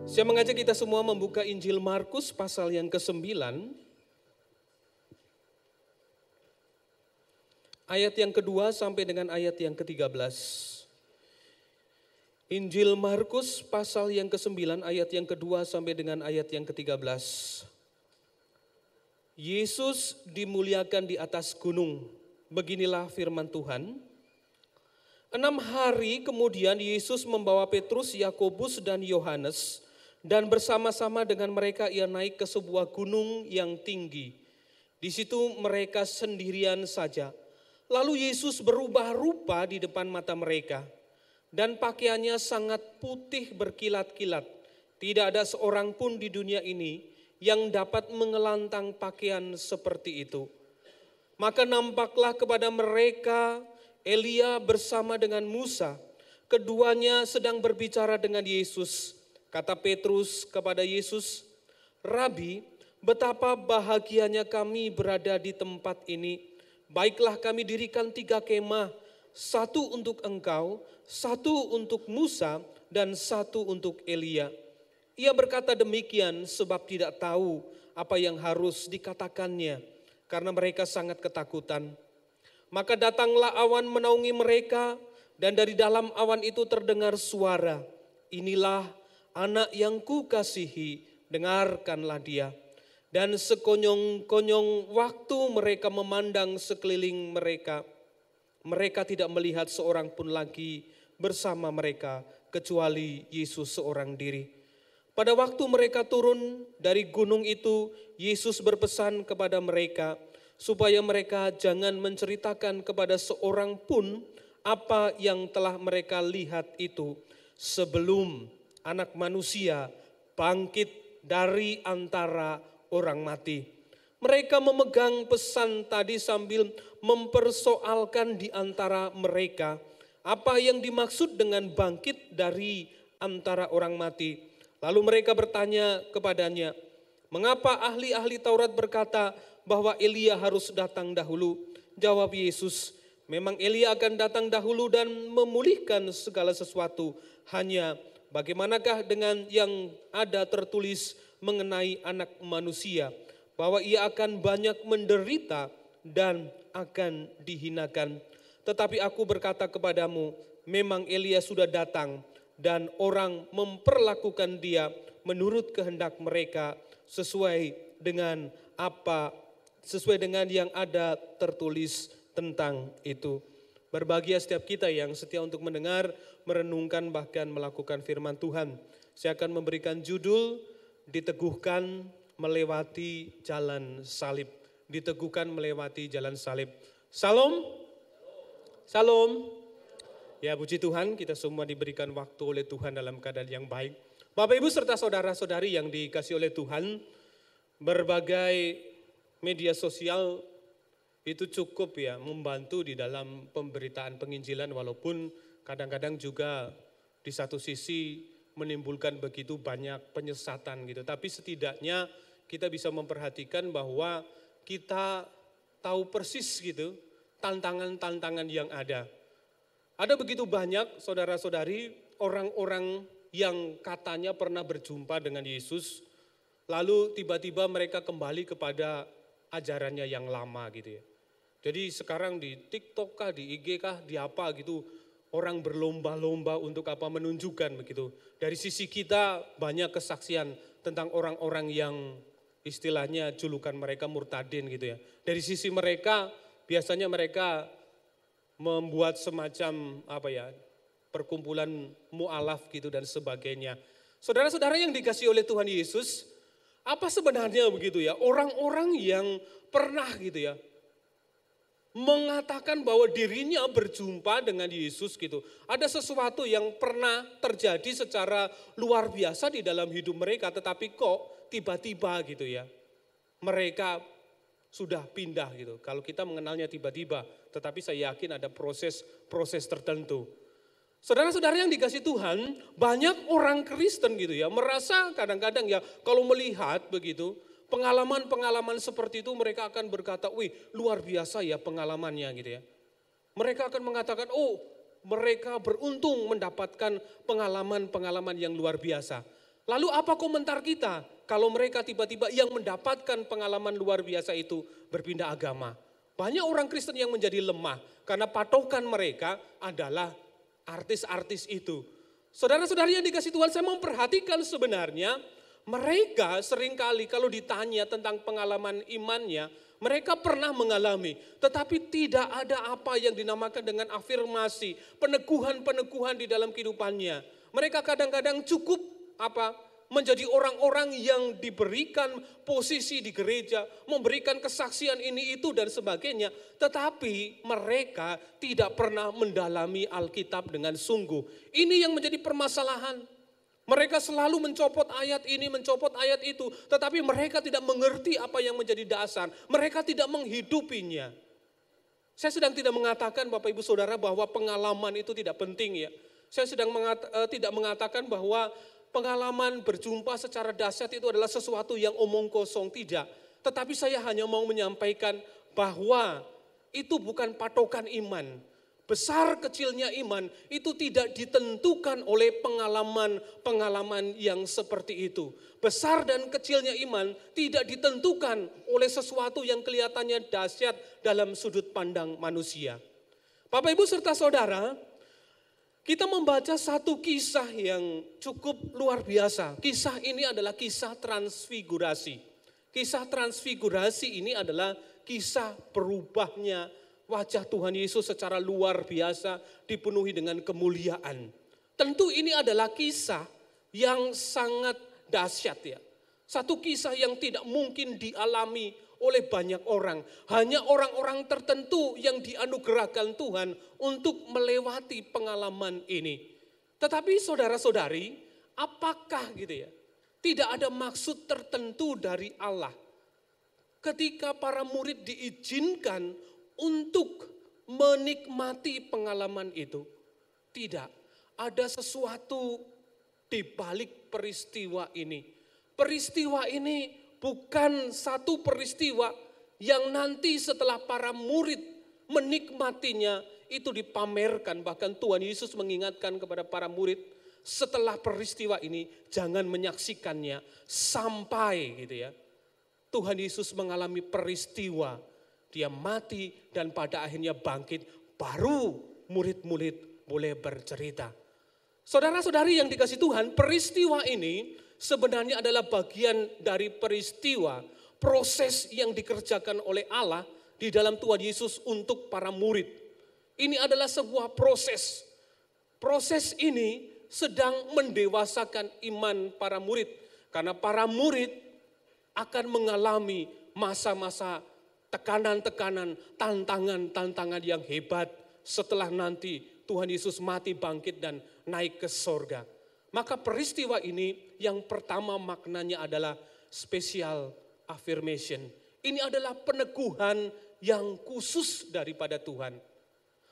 Saya mengajak kita semua membuka Injil Markus pasal yang ke-9, ayat yang kedua sampai dengan ayat yang ke-13. Injil Markus pasal yang ke-9 ayat yang kedua sampai dengan ayat yang ke-13. Yesus dimuliakan di atas gunung. Beginilah firman Tuhan. 6 hari kemudian Yesus membawa Petrus, Yakobus dan Yohanes, dan bersama-sama dengan mereka ia naik ke sebuah gunung yang tinggi. Di situ mereka sendirian saja. Lalu Yesus berubah rupa di depan mata mereka, dan pakaiannya sangat putih berkilat-kilat. Tidak ada seorang pun di dunia ini yang dapat mengelantang pakaian seperti itu. Maka nampaklah kepada mereka Elia bersama dengan Musa. Keduanya sedang berbicara dengan Yesus. Kata Petrus kepada Yesus, "Rabi, betapa bahagianya kami berada di tempat ini. Baiklah kami dirikan 3 kemah, 1 untuk engkau, 1 untuk Musa, dan 1 untuk Elia." Ia berkata demikian sebab tidak tahu apa yang harus dikatakannya, karena mereka sangat ketakutan. Maka datanglah awan menaungi mereka, dan dari dalam awan itu terdengar suara, "Inilah anak yang kukasihi, dengarkanlah dia." Dan sekonyong-konyong waktu mereka memandang sekeliling mereka, mereka tidak melihat seorang pun lagi bersama mereka, kecuali Yesus seorang diri. Pada waktu mereka turun dari gunung itu, Yesus berpesan kepada mereka, supaya mereka jangan menceritakan kepada seorang pun apa yang telah mereka lihat itu, sebelum Anak Manusia bangkit dari antara orang mati. Mereka memegang pesan tadi sambil mempersoalkan di antara mereka apa yang dimaksud dengan bangkit dari antara orang mati. Lalu mereka bertanya kepadanya, "Mengapa ahli-ahli Taurat berkata bahwa Elia harus datang dahulu?" Jawab Yesus, "Memang Elia akan datang dahulu dan memulihkan segala sesuatu. Hanya bagaimanakah dengan yang ada tertulis mengenai Anak Manusia, bahwa ia akan banyak menderita dan akan dihinakan. Tetapi aku berkata kepadamu, memang Elia sudah datang, dan orang memperlakukan dia menurut kehendak mereka sesuai dengan yang ada tertulis tentang itu." Berbahagia setiap kita yang setia untuk mendengar, merenungkan, bahkan melakukan firman Tuhan. Saya akan memberikan judul, Diteguhkan Melewati Jalan Salib. Diteguhkan melewati jalan salib. Salam. Salam. Ya, puji Tuhan, kita semua diberikan waktu oleh Tuhan dalam keadaan yang baik. Bapak Ibu serta saudara-saudari yang dikasihi oleh Tuhan, berbagai media sosial itu cukup ya membantu di dalam pemberitaan penginjilan, walaupun kadang-kadang juga di satu sisi menimbulkan begitu banyak penyesatan gitu. Tapi setidaknya kita bisa memperhatikan bahwa kita tahu persis gitu tantangan-tantangan yang ada. Ada begitu banyak saudara-saudari orang-orang yang katanya pernah berjumpa dengan Yesus, lalu tiba-tiba mereka kembali kepada ajarannya yang lama gitu ya. Jadi sekarang di TikTok kah, di IG kah, di apa gitu, orang berlomba-lomba untuk apa menunjukkan begitu. Dari sisi kita banyak kesaksian tentang orang-orang yang istilahnya julukan mereka murtadin gitu ya. Dari sisi mereka biasanya mereka membuat semacam perkumpulan mu'alaf gitu dan sebagainya. Saudara-saudara yang dikasihi oleh Tuhan Yesus, apa sebenarnya begitu ya orang-orang yang pernah gitu ya mengatakan bahwa dirinya berjumpa dengan Yesus gitu. Ada sesuatu yang pernah terjadi secara luar biasa di dalam hidup mereka, tetapi kok tiba-tiba gitu ya mereka sudah pindah gitu. Kalau kita mengenalnya tiba-tiba, tetapi saya yakin ada proses tertentu. Saudara-saudara yang dikasihi Tuhan, banyak orang Kristen gitu ya, merasa kadang-kadang ya kalau melihat begitu, pengalaman-pengalaman seperti itu mereka akan berkata, "Wih, luar biasa ya pengalamannya," gitu ya. Mereka akan mengatakan, "Oh, mereka beruntung mendapatkan pengalaman-pengalaman yang luar biasa." Lalu apa komentar kita kalau mereka tiba-tiba yang mendapatkan pengalaman luar biasa itu berpindah agama? Banyak orang Kristen yang menjadi lemah karena patokan mereka adalah artis-artis itu. Saudara-saudari yang dikasih Tuhan, saya memperhatikan sebenarnya mereka seringkali kalau ditanya tentang pengalaman imannya, mereka pernah mengalami, tetapi tidak ada apa yang dinamakan dengan afirmasi, peneguhan-peneguhan di dalam kehidupannya. Mereka kadang-kadang cukup menjadi orang-orang yang diberikan posisi di gereja, memberikan kesaksian ini itu dan sebagainya, tetapi mereka tidak pernah mendalami Alkitab dengan sungguh. Ini yang menjadi permasalahan. Mereka selalu mencopot ayat ini, mencopot ayat itu, tetapi mereka tidak mengerti apa yang menjadi dasar. Mereka tidak menghidupinya. Saya sedang tidak mengatakan Bapak Ibu Saudara bahwa pengalaman itu tidak penting ya. Saya sedang tidak mengatakan bahwa pengalaman berjumpa secara dahsyat itu adalah sesuatu yang omong kosong, tidak. Tetapi saya hanya mau menyampaikan bahwa itu bukan patokan iman. Besar kecilnya iman itu tidak ditentukan oleh pengalaman-pengalaman yang seperti itu. Besar dan kecilnya iman tidak ditentukan oleh sesuatu yang kelihatannya dahsyat dalam sudut pandang manusia. Bapak Ibu serta saudara, kita membaca satu kisah yang cukup luar biasa. Kisah ini adalah kisah transfigurasi. Kisah transfigurasi ini adalah kisah berubahnya wajah Tuhan Yesus secara luar biasa, dipenuhi dengan kemuliaan. Tentu ini adalah kisah yang sangat dahsyat ya. Satu kisah yang tidak mungkin dialami oleh banyak orang. Hanya orang-orang tertentu yang dianugerahkan Tuhan untuk melewati pengalaman ini. Tetapi saudara-saudari, apakah gitu ya? Tidak ada maksud tertentu dari Allah ketika para murid diizinkan untuk menikmati pengalaman itu? Tidak. Ada sesuatu di balik peristiwa ini. Peristiwa ini bukan satu peristiwa yang nanti setelah para murid menikmatinya itu dipamerkan. Bahkan Tuhan Yesus mengingatkan kepada para murid, setelah peristiwa ini jangan menyaksikannya sampai gitu ya. Tuhan Yesus mengalami peristiwa, dia mati dan pada akhirnya bangkit, baru murid-murid boleh bercerita. Saudara-saudari yang dikasih Tuhan, peristiwa ini sebenarnya adalah bagian dari peristiwa proses yang dikerjakan oleh Allah di dalam Tuhan Yesus untuk para murid. Ini adalah sebuah proses. Proses ini sedang mendewasakan iman para murid. Karena para murid akan mengalami masa-masa tekanan-tekanan, tantangan-tantangan yang hebat setelah nanti Tuhan Yesus mati, bangkit dan naik ke sorga. Maka peristiwa ini yang pertama maknanya adalah special affirmation. Ini adalah peneguhan yang khusus daripada Tuhan.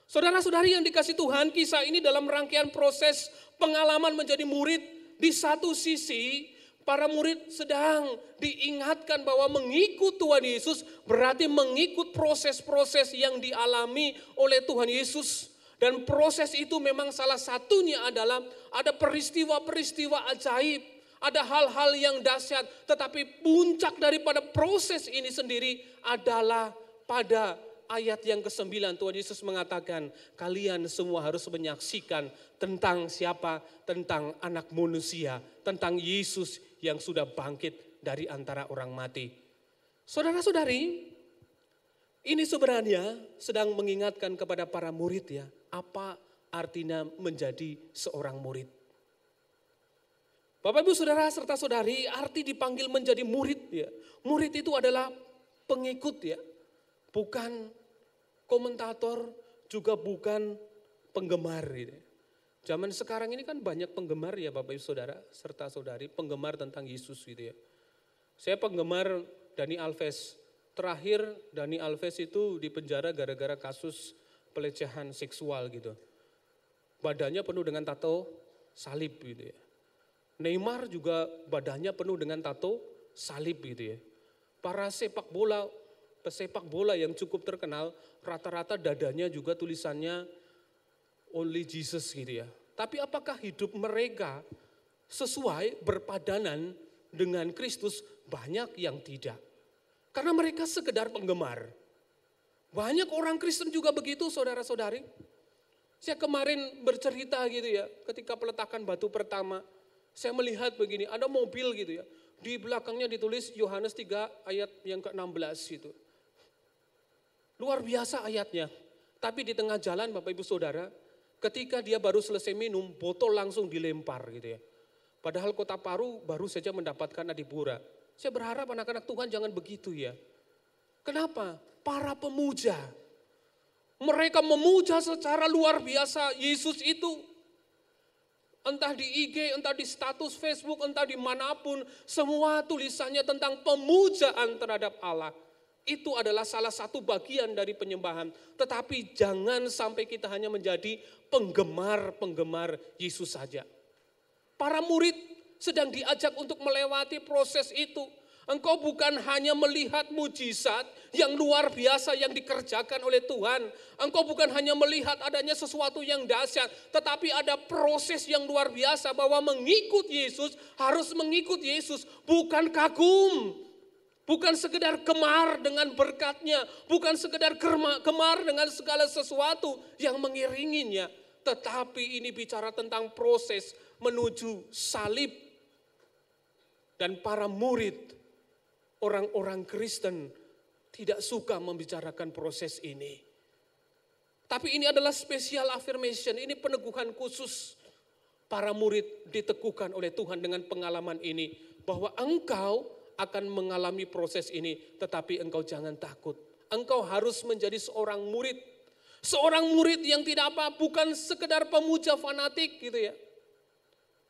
Saudara-saudari yang dikasih Tuhan, kisah ini dalam rangkaian proses pengalaman menjadi murid. Di satu sisi para murid sedang diingatkan bahwa mengikut Tuhan Yesus berarti mengikut proses-proses yang dialami oleh Tuhan Yesus. Dan proses itu memang salah satunya adalah ada peristiwa-peristiwa ajaib, ada hal-hal yang dahsyat. Tetapi puncak daripada proses ini sendiri adalah pada ayat yang ke-9 Tuhan Yesus mengatakan, kalian semua harus menyaksikan tentang siapa? Tentang anak manusia, tentang Yesus yang sudah bangkit dari antara orang mati. Saudara-saudari, ini sebenarnya sedang mengingatkan kepada para murid ya, apa artinya menjadi seorang murid. Bapak Ibu Saudara serta saudari, arti dipanggil menjadi murid ya. Murid itu adalah pengikut ya. Bukan komentator, juga bukan penggemar gitu. Zaman sekarang ini kan banyak penggemar ya Bapak Ibu Saudara serta saudari, penggemar tentang Yesus gitu ya. Saya penggemar Dani Alves. Terakhir Dani Alves itu dipenjara gara-gara kasus pelecehan seksual gitu. Badannya penuh dengan tato salib gitu ya. Neymar juga badannya penuh dengan tato salib gitu ya. Para pesepak bola yang cukup terkenal, rata-rata dadanya juga tulisannya Only Jesus gitu ya. Tapi apakah hidup mereka sesuai berpadanan dengan Kristus, banyak yang tidak. Karena mereka sekedar penggemar. Banyak orang Kristen juga begitu, saudara-saudari. Saya kemarin bercerita gitu ya, ketika peletakan batu pertama, saya melihat begini, ada mobil gitu ya. Di belakangnya ditulis Yohanes 3 ayat yang ke-16 gitu. Luar biasa ayatnya. Tapi di tengah jalan Bapak Ibu Saudara, ketika dia baru selesai minum, botol langsung dilempar gitu ya. Padahal Kota Paru baru saja mendapatkan adipura. Saya berharap anak-anak Tuhan jangan begitu ya. Kenapa? Para pemuja. Mereka memuja secara luar biasa Yesus itu. Entah di IG, entah di status Facebook, entah dimanapun. Semua tulisannya tentang pemujaan terhadap Allah. Itu adalah salah satu bagian dari penyembahan. Tetapi jangan sampai kita hanya menjadi penggemar-penggemar Yesus saja. Para murid sedang diajak untuk melewati proses itu. Engkau bukan hanya melihat mujizat yang luar biasa yang dikerjakan oleh Tuhan. Engkau bukan hanya melihat adanya sesuatu yang dahsyat. Tetapi ada proses yang luar biasa bahwa mengikut Yesus harus mengikut Yesus. Bukan kagum. Bukan sekedar gemar dengan berkatnya. Bukan sekedar gemar dengan segala sesuatu yang mengiringinya. Tetapi ini bicara tentang proses menuju salib. Dan para murid, orang-orang Kristen tidak suka membicarakan proses ini. Tapi ini adalah special affirmation, ini peneguhan khusus. Para murid diteguhkan oleh Tuhan dengan pengalaman ini. Bahwa engkau akan mengalami proses ini, tetapi engkau jangan takut. Engkau harus menjadi seorang murid. Seorang murid yang tidak apa, bukan sekedar pemuja fanatik gitu ya.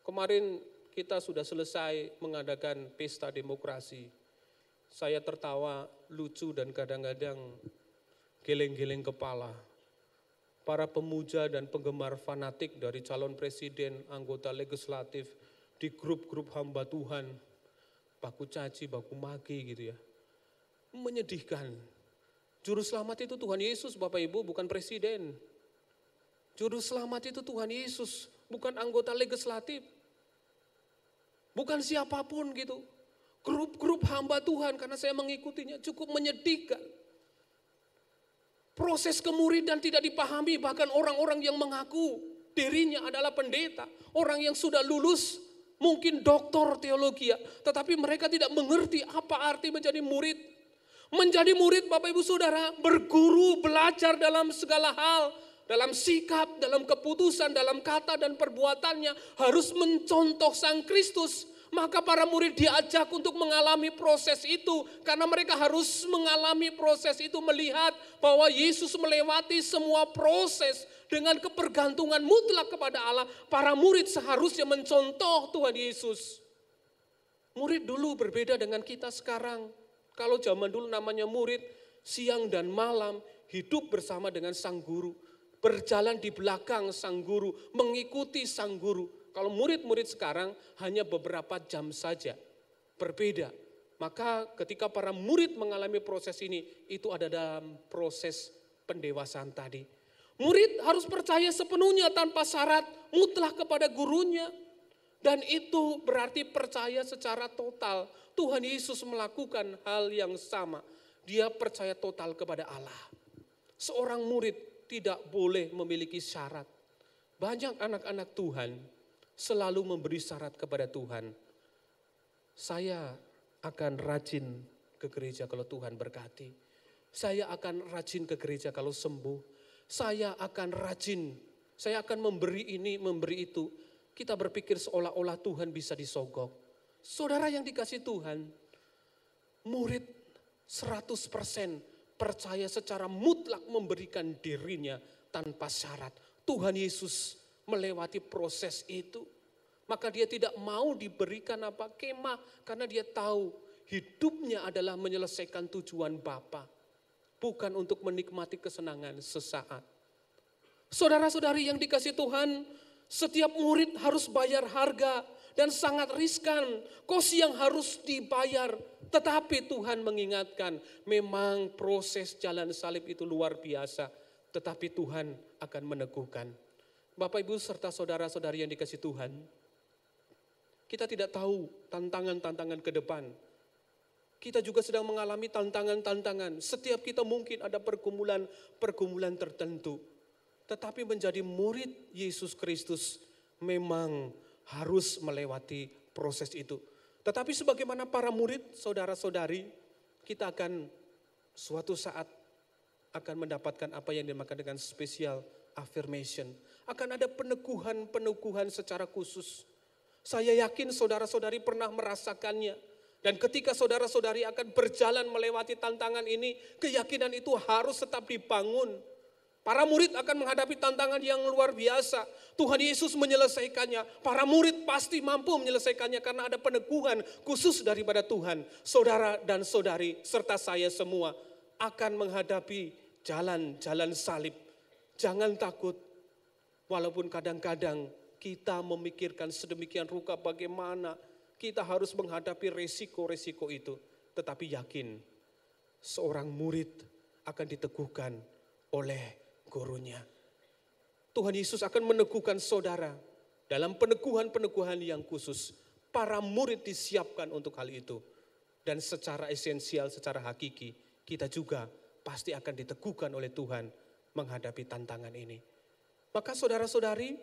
Kemarin kita sudah selesai mengadakan pesta demokrasi. Saya tertawa, lucu dan kadang-kadang geleng-geleng kepala. Para pemuja dan penggemar fanatik dari calon presiden, anggota legislatif, di grup-grup hamba Tuhan, baku caci, baku maki gitu ya. Menyedihkan. Juru selamat itu Tuhan Yesus Bapak Ibu, bukan presiden. Juru selamat itu Tuhan Yesus, bukan anggota legislatif. Bukan siapapun gitu. Grup-grup hamba Tuhan karena saya mengikutinya cukup menyedihkan. Proses kemuridan tidak dipahami, bahkan orang-orang yang mengaku dirinya adalah pendeta. Orang yang sudah lulus, mungkin doktor teologi, tetapi mereka tidak mengerti apa arti menjadi murid. Menjadi murid Bapak Ibu Saudara, berguru, belajar dalam segala hal. Dalam sikap, dalam keputusan, dalam kata dan perbuatannya harus mencontoh Sang Kristus. Maka para murid diajak untuk mengalami proses itu. Karena mereka harus mengalami proses itu, melihat bahwa Yesus melewati semua proses dengan kepergantungan mutlak kepada Allah. Para murid seharusnya mencontoh Tuhan Yesus. Murid dulu berbeda dengan kita sekarang. Kalau zaman dulu namanya murid, siang dan malam hidup bersama dengan sang guru. Berjalan di belakang sang guru, mengikuti sang guru. Kalau murid-murid sekarang hanya beberapa jam saja, berbeda. Maka ketika para murid mengalami proses ini, itu ada dalam proses pendewasaan tadi. Murid harus percaya sepenuhnya tanpa syarat mutlak kepada gurunya. Dan itu berarti percaya secara total. Tuhan Yesus melakukan hal yang sama. Dia percaya total kepada Allah. Seorang murid tidak boleh memiliki syarat. Banyak anak-anak Tuhan selalu memberi syarat kepada Tuhan. Saya akan rajin ke gereja kalau Tuhan berkati. Saya akan rajin ke gereja kalau sembuh. Saya akan rajin, saya akan memberi ini, memberi itu. Kita berpikir seolah-olah Tuhan bisa disogok. Saudara yang dikasih Tuhan, murid 100% percaya secara mutlak memberikan dirinya tanpa syarat. Tuhan Yesus melewati proses itu. Maka dia tidak mau diberikan apa kemah. Karena dia tahu hidupnya adalah menyelesaikan tujuan Bapa. Bukan untuk menikmati kesenangan sesaat. Saudara-saudari yang dikasih Tuhan, setiap murid harus bayar harga. Dan sangat riskan, kos yang harus dibayar. Tetapi Tuhan mengingatkan, memang proses jalan salib itu luar biasa. Tetapi Tuhan akan meneguhkan. Bapak Ibu serta saudara-saudari yang dikasih Tuhan. Kita tidak tahu tantangan-tantangan ke depan. Kita juga sedang mengalami tantangan-tantangan. Setiap kita mungkin ada pergumulan tertentu. Tetapi menjadi murid Yesus Kristus memang harus melewati proses itu. Tetapi sebagaimana para murid, saudara-saudari, kita akan suatu saat akan mendapatkan apa yang dinamakan dengan special affirmation. Akan ada peneguhan secara khusus. Saya yakin saudara-saudari pernah merasakannya. Dan ketika saudara-saudari akan berjalan melewati tantangan ini, keyakinan itu harus tetap dibangun. Para murid akan menghadapi tantangan yang luar biasa. Tuhan Yesus menyelesaikannya. Para murid pasti mampu menyelesaikannya karena ada peneguhan khusus daripada Tuhan. Saudara dan saudari serta saya semua akan menghadapi jalan salib. Jangan takut. Walaupun kadang-kadang kita memikirkan sedemikian rupa bagaimana kita harus menghadapi resiko-resiko itu. Tetapi yakin seorang murid akan diteguhkan oleh gurunya. Tuhan Yesus akan meneguhkan saudara dalam peneguhan-peneguhan yang khusus. Para murid disiapkan untuk hal itu. Dan secara esensial, secara hakiki, kita juga pasti akan diteguhkan oleh Tuhan menghadapi tantangan ini. Maka saudara-saudari,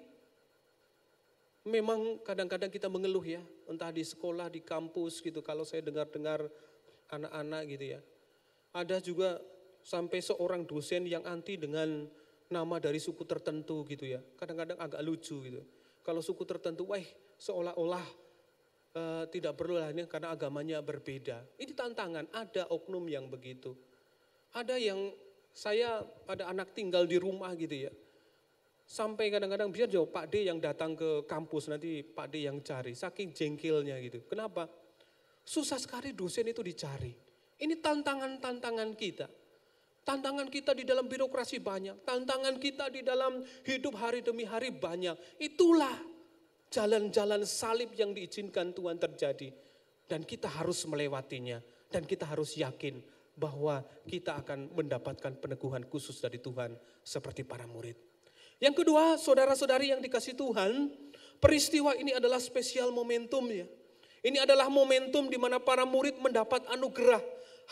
memang kadang-kadang kita mengeluh ya, entah di sekolah, di kampus gitu, kalau saya dengar-dengar anak-anak gitu ya. Ada juga sampai seorang dosen yang anti dengan nama dari suku tertentu gitu ya. Kadang-kadang agak lucu gitu. Kalau suku tertentu, seolah-olah tidak perlu lah ini karena agamanya berbeda. Ini tantangan, ada oknum yang begitu. Ada yang ada anak tinggal di rumah gitu ya. Sampai kadang-kadang biar jauh Pak D yang datang ke kampus, nanti Pak D yang cari. Saking jengkelnya gitu. Kenapa? Susah sekali dosen itu dicari. Ini tantangan-tantangan kita. Tantangan kita di dalam birokrasi banyak. Tantangan kita di dalam hidup hari demi hari banyak. Itulah jalan-jalan salib yang diizinkan Tuhan terjadi. Dan kita harus melewatinya. Dan kita harus yakin bahwa kita akan mendapatkan peneguhan khusus dari Tuhan seperti para murid. Yang kedua, saudara-saudari yang dikasihi Tuhan, peristiwa ini adalah spesial momentum ya. Ini adalah momentum di mana para murid mendapat anugerah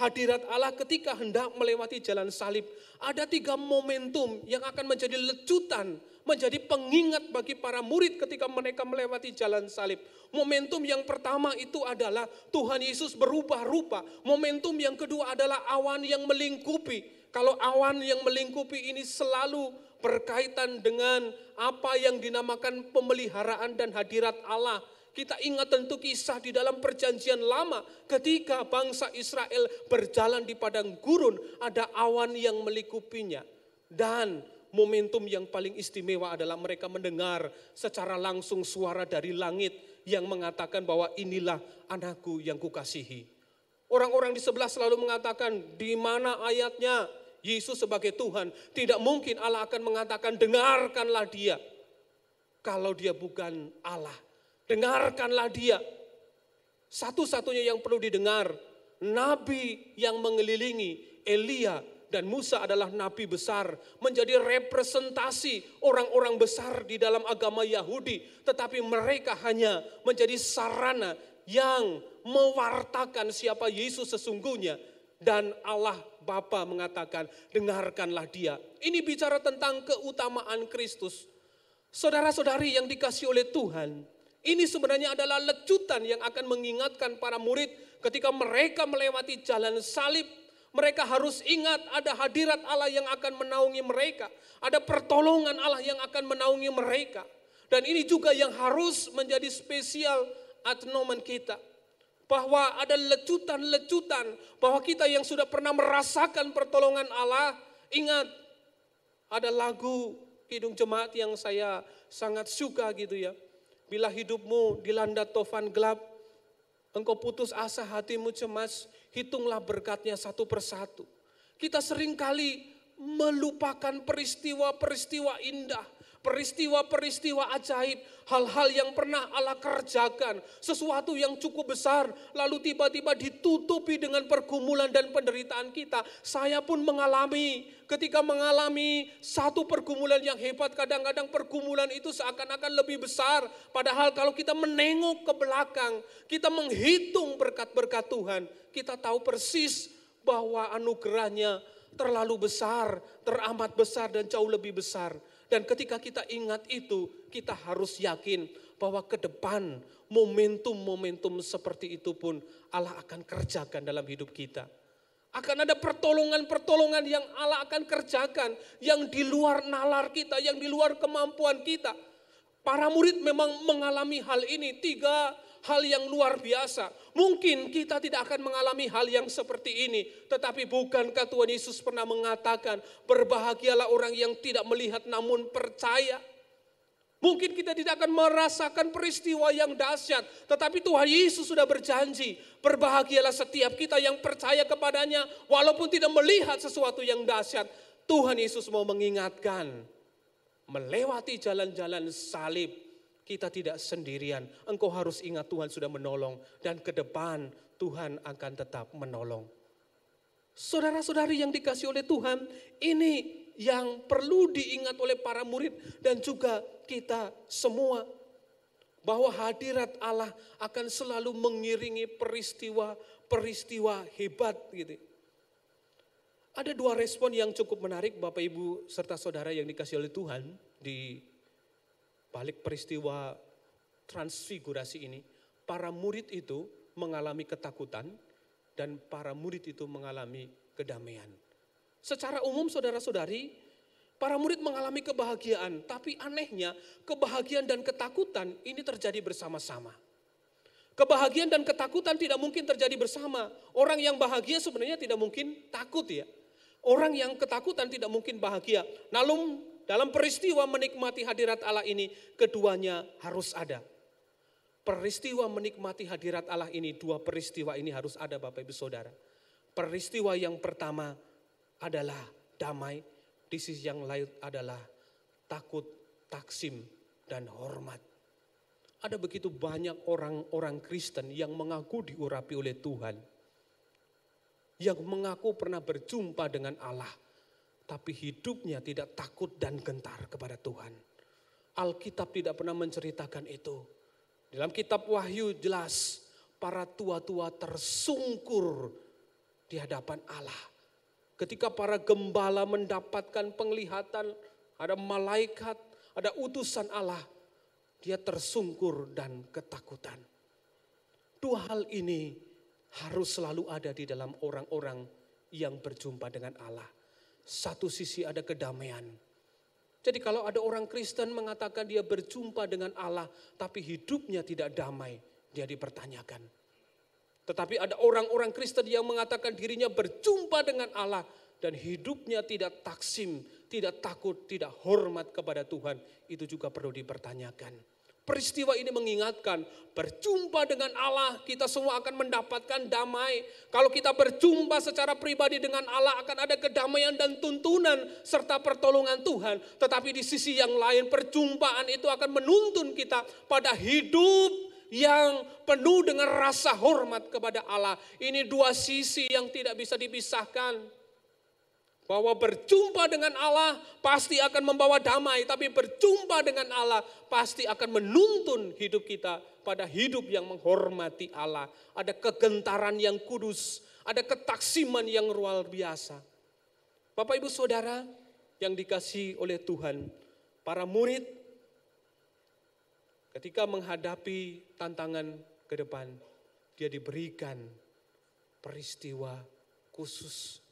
hadirat Allah ketika hendak melewati jalan salib. Ada 3 momentum yang akan menjadi lecutan, menjadi pengingat bagi para murid ketika mereka melewati jalan salib. Momentum yang pertama itu adalah Tuhan Yesus berubah rupa. Momentum yang kedua adalah awan yang melingkupi. Kalau awan yang melingkupi ini selalu berkaitan dengan apa yang dinamakan pemeliharaan dan hadirat Allah. Kita ingat tentu kisah di dalam perjanjian lama ketika bangsa Israel berjalan di padang gurun, ada awan yang melingkupinya. Dan momentum yang paling istimewa adalah mereka mendengar secara langsung suara dari langit yang mengatakan bahwa inilah anakku yang kukasihi. Orang-orang di sebelah selalu mengatakan, di mana ayatnya? Yesus sebagai Tuhan, tidak mungkin Allah akan mengatakan dengarkanlah dia. Kalau dia bukan Allah, dengarkanlah dia. Satu-satunya yang perlu didengar, nabi yang mengelilingi Elia dan Musa adalah nabi besar. Menjadi representasi orang-orang besar di dalam agama Yahudi. Tetapi mereka hanya menjadi sarana yang mewartakan siapa Yesus sesungguhnya. Dan Allah Bapa mengatakan, dengarkanlah dia. Ini bicara tentang keutamaan Kristus. Saudara-saudari yang dikasihi oleh Tuhan, ini sebenarnya adalah lecutan yang akan mengingatkan para murid ketika mereka melewati jalan salib. Mereka harus ingat ada hadirat Allah yang akan menaungi mereka. Ada pertolongan Allah yang akan menaungi mereka. Dan ini juga yang harus menjadi spesial adnomen kita. Bahwa ada lecutan-lecutan, bahwa kita yang sudah pernah merasakan pertolongan Allah, ingat ada lagu Kidung Jemaat yang saya sangat suka gitu ya. Bila hidupmu dilanda tofan gelap, engkau putus asa, hatimu cemas, hitunglah berkatnya satu persatu. Kita seringkali melupakan peristiwa-peristiwa indah, peristiwa-peristiwa ajaib, hal-hal yang pernah Allah kerjakan, sesuatu yang cukup besar, lalu tiba-tiba ditutupi dengan pergumulan dan penderitaan kita. Saya pun ketika mengalami satu pergumulan yang hebat, kadang-kadang pergumulan itu seakan-akan lebih besar. Padahal kalau kita menengok ke belakang, kita menghitung berkat-berkat Tuhan, kita tahu persis bahwa anugerahnya terlalu besar, teramat besar dan jauh lebih besar. Dan ketika kita ingat itu, kita harus yakin bahwa ke depan momentum-momentum seperti itu pun Allah akan kerjakan dalam hidup kita. Akan ada pertolongan-pertolongan yang Allah akan kerjakan, yang di luar nalar kita, yang di luar kemampuan kita. Para murid memang mengalami hal ini, 3 hal yang luar biasa. Mungkin kita tidak akan mengalami hal yang seperti ini. Tetapi bukankah Tuhan Yesus pernah mengatakan, berbahagialah orang yang tidak melihat namun percaya. Mungkin kita tidak akan merasakan peristiwa yang dahsyat. Tetapi Tuhan Yesus sudah berjanji, berbahagialah setiap kita yang percaya kepadanya. Walaupun tidak melihat sesuatu yang dahsyat. Tuhan Yesus mau mengingatkan, melewati jalan-jalan salib, kita tidak sendirian. Engkau harus ingat Tuhan sudah menolong. Dan ke depan Tuhan akan tetap menolong. Saudara-saudari yang dikasih oleh Tuhan, ini yang perlu diingat oleh para murid dan juga kita semua. Bahwa hadirat Allah akan selalu mengiringi peristiwa-peristiwa hebat gitu. Ada 2 respon yang cukup menarik Bapak Ibu serta saudara yang dikasih oleh Tuhan di balik peristiwa transfigurasi ini. Para murid itu mengalami ketakutan dan para murid itu mengalami kedamaian. Secara umum saudara-saudari, para murid mengalami kebahagiaan, tapi anehnya kebahagiaan dan ketakutan ini terjadi bersama-sama. Kebahagiaan dan ketakutan tidak mungkin terjadi bersama. Orang yang bahagia sebenarnya tidak mungkin takut ya. Orang yang ketakutan tidak mungkin bahagia. Namun dalam peristiwa menikmati hadirat Allah ini, keduanya harus ada. Peristiwa menikmati hadirat Allah ini, 2 peristiwa ini harus ada Bapak Ibu Saudara. Peristiwa yang pertama adalah damai, di sisi yang lain adalah takut, taksim, dan hormat. Ada begitu banyak orang-orang Kristen yang mengaku diurapi oleh Tuhan. Yang mengaku pernah berjumpa dengan Allah. Tapi hidupnya tidak takut dan gentar kepada Tuhan. Alkitab tidak pernah menceritakan itu. Dalam kitab Wahyu jelas para tua-tua tersungkur di hadapan Allah. Ketika para gembala mendapatkan penglihatan, ada malaikat, ada utusan Allah, dia tersungkur dan ketakutan. 2 hal ini harus selalu ada di dalam orang-orang yang berjumpa dengan Allah. Satu sisi ada kedamaian. Jadi kalau ada orang Kristen mengatakan dia berjumpa dengan Allah, tapi hidupnya tidak damai, dia dipertanyakan. Tetapi ada orang-orang Kristen yang mengatakan dirinya berjumpa dengan Allah, dan hidupnya tidak taksim, tidak takut, tidak hormat kepada Tuhan, itu juga perlu dipertanyakan. Peristiwa ini mengingatkan, berjumpa dengan Allah kita semua akan mendapatkan damai. Kalau kita berjumpa secara pribadi dengan Allah akan ada kedamaian dan tuntunan serta pertolongan Tuhan. Tetapi di sisi yang lain perjumpaan itu akan menuntun kita pada hidup yang penuh dengan rasa hormat kepada Allah. Ini 2 sisi yang tidak bisa dipisahkan. Bahwa berjumpa dengan Allah pasti akan membawa damai. Tapi berjumpa dengan Allah pasti akan menuntun hidup kita pada hidup yang menghormati Allah. Ada kegentaran yang kudus. Ada ketaksiman yang luar biasa. Bapak Ibu Saudara yang dikasihi oleh Tuhan. Para murid ketika menghadapi tantangan ke depan. Dia diberikan peristiwa khusus.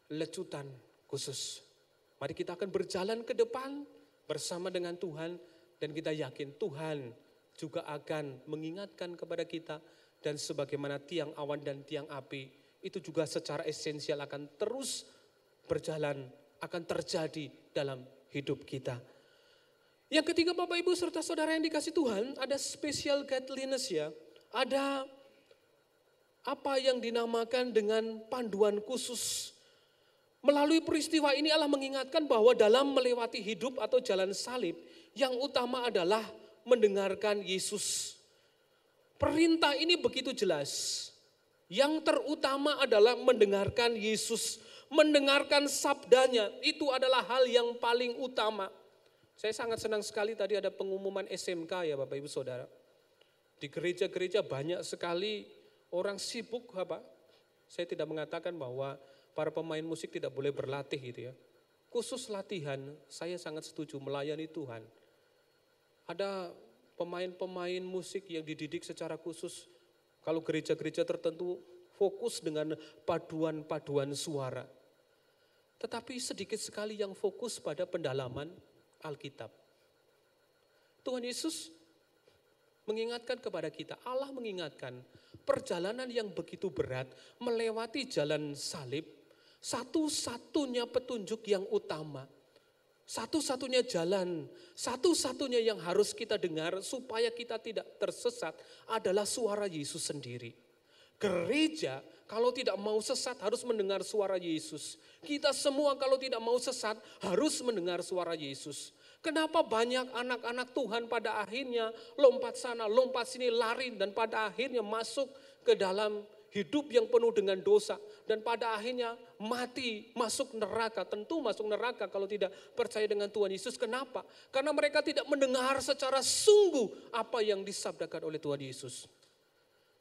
Lecutan khusus. Mari kita akan berjalan ke depan bersama dengan Tuhan dan kita yakin Tuhan juga akan mengingatkan kepada kita dan sebagaimana tiang awan dan tiang api itu juga secara esensial akan terus berjalan, akan terjadi dalam hidup kita. Yang ketiga Bapak Ibu serta saudara yang dikasih Tuhan, ada special godliness ya. Ada apa yang dinamakan dengan panduan khusus. Melalui peristiwa ini Allah mengingatkan bahwa dalam melewati hidup atau jalan salib, yang utama adalah mendengarkan Yesus. Perintah ini begitu jelas. Yang terutama adalah mendengarkan Yesus. Mendengarkan sabdanya, itu adalah hal yang paling utama. Saya sangat senang sekali tadi ada pengumuman SMK ya Bapak Ibu Saudara. Di gereja-gereja banyak sekali orang sibuk apa? Saya tidak mengatakan bahwa para pemain musik tidak boleh berlatih gitu ya. Khusus latihan, saya sangat setuju melayani Tuhan. Ada pemain-pemain musik yang dididik secara khusus. Kalau gereja-gereja tertentu fokus dengan paduan-paduan suara. Tetapi sedikit sekali yang fokus pada pendalaman Alkitab. Tuhan Yesus mengingatkan kepada kita, Allah mengingatkan perjalanan yang begitu berat melewati jalan salib, satu-satunya petunjuk yang utama, satu-satunya jalan, satu-satunya yang harus kita dengar supaya kita tidak tersesat adalah suara Yesus sendiri. Gereja kalau tidak mau sesat harus mendengar suara Yesus. Kita semua kalau tidak mau sesat harus mendengar suara Yesus. Kenapa banyak anak-anak Tuhan pada akhirnya lompat sana, lompat sini, lari dan pada akhirnya masuk ke dalam hidup yang penuh dengan dosa. Dan pada akhirnya mati, masuk neraka. Tentu masuk neraka kalau tidak percaya dengan Tuhan Yesus. Kenapa? Karena mereka tidak mendengar secara sungguh apa yang disabdakan oleh Tuhan Yesus.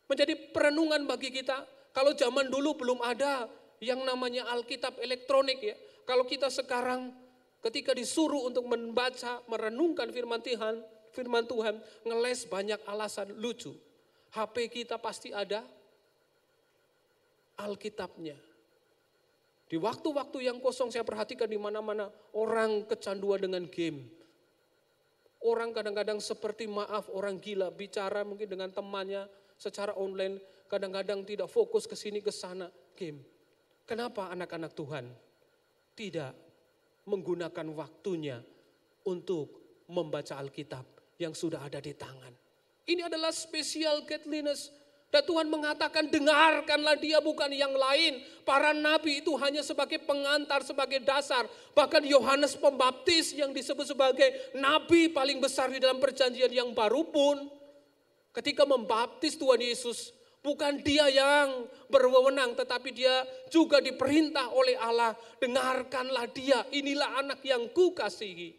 Menjadi perenungan bagi kita. Kalau zaman dulu belum ada yang namanya Alkitab elektronik ya. Kalau kita sekarang ketika disuruh untuk membaca, merenungkan firman Tuhan, ngeles banyak alasan lucu. HP kita pasti ada Alkitabnya. Di waktu-waktu yang kosong saya perhatikan di mana-mana orang kecanduan dengan game. Orang kadang-kadang seperti orang gila bicara mungkin dengan temannya secara online, kadang-kadang tidak fokus ke sini ke sana game. Kenapa anak-anak Tuhan tidak menggunakan waktunya untuk membaca Alkitab yang sudah ada di tangan? Ini adalah special godliness. Dan Tuhan mengatakan dengarkanlah dia bukan yang lain. Para nabi itu hanya sebagai pengantar, sebagai dasar. Bahkan Yohanes Pembaptis yang disebut sebagai nabi paling besar di dalam perjanjian yang baru pun, ketika membaptis Tuhan Yesus, bukan dia yang berwenang, tetapi dia juga diperintah oleh Allah. Dengarkanlah dia, inilah anak yang kukasihi.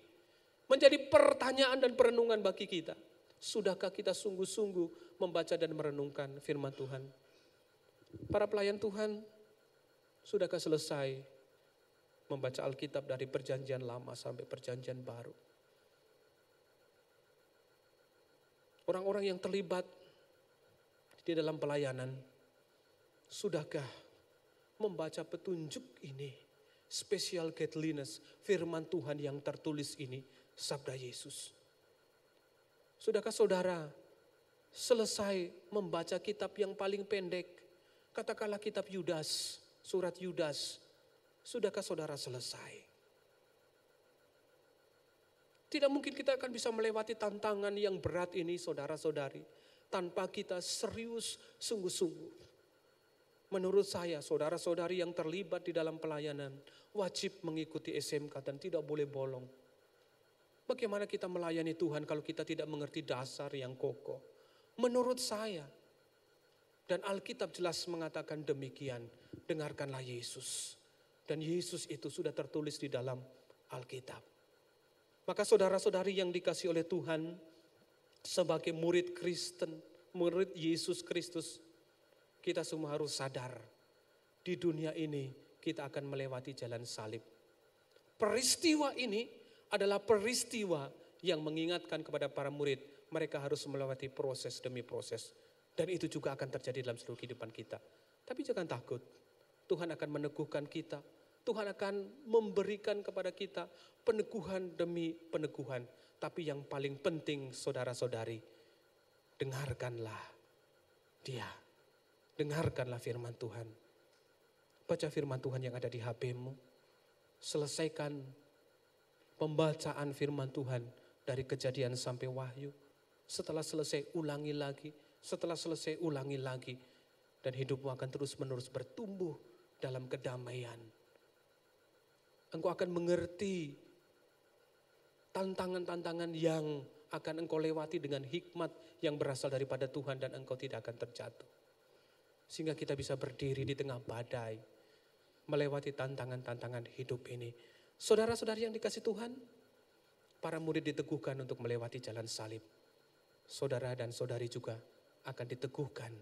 Menjadi pertanyaan dan perenungan bagi kita. Sudahkah kita sungguh-sungguh membaca dan merenungkan firman Tuhan? Para pelayan Tuhan, sudahkah selesai membaca Alkitab dari perjanjian lama sampai perjanjian baru? Orang-orang yang terlibat di dalam pelayanan, sudahkah membaca petunjuk ini, special godliness, firman Tuhan yang tertulis ini, sabda Yesus? Sudahkah saudara selesai membaca kitab yang paling pendek, katakanlah kitab Yudas, surat Yudas, sudahkah saudara selesai? Tidak mungkin kita akan bisa melewati tantangan yang berat ini saudara-saudari, tanpa kita serius sungguh-sungguh. Menurut saya saudara-saudari yang terlibat di dalam pelayanan wajib mengikuti SMK dan tidak boleh bolong. Bagaimana kita melayani Tuhan kalau kita tidak mengerti dasar yang kokoh? Menurut saya, dan Alkitab jelas mengatakan demikian, dengarkanlah Yesus. Dan Yesus itu sudah tertulis di dalam Alkitab. Maka saudara-saudari yang dikasihi oleh Tuhan, sebagai murid Kristen, murid Yesus Kristus, kita semua harus sadar, di dunia ini kita akan melewati jalan salib. Peristiwa ini adalah peristiwa yang mengingatkan kepada para murid, mereka harus melewati proses demi proses. Dan itu juga akan terjadi dalam seluruh kehidupan kita. Tapi jangan takut, Tuhan akan meneguhkan kita. Tuhan akan memberikan kepada kita peneguhan demi peneguhan. Tapi yang paling penting saudara-saudari, dengarkanlah dia. Dengarkanlah firman Tuhan. Baca firman Tuhan yang ada di HP-mu. Selesaikan pembacaan firman Tuhan dari Kejadian sampai Wahyu. Setelah selesai ulangi lagi, setelah selesai ulangi lagi. Dan hidupmu akan terus-menerus bertumbuh dalam kedamaian. Engkau akan mengerti tantangan-tantangan yang akan engkau lewati dengan hikmat yang berasal daripada Tuhan dan engkau tidak akan terjatuh. Sehingga kita bisa berdiri di tengah badai, melewati tantangan-tantangan hidup ini. Saudara-saudari yang dikasih Tuhan, para murid diteguhkan untuk melewati jalan salib. Saudara dan saudari juga akan diteguhkan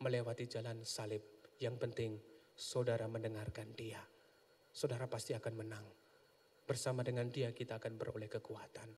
melewati jalan salib. Yang penting saudara mendengarkan Dia. Saudara pasti akan menang. Bersama dengan Dia kita akan beroleh kekuatan.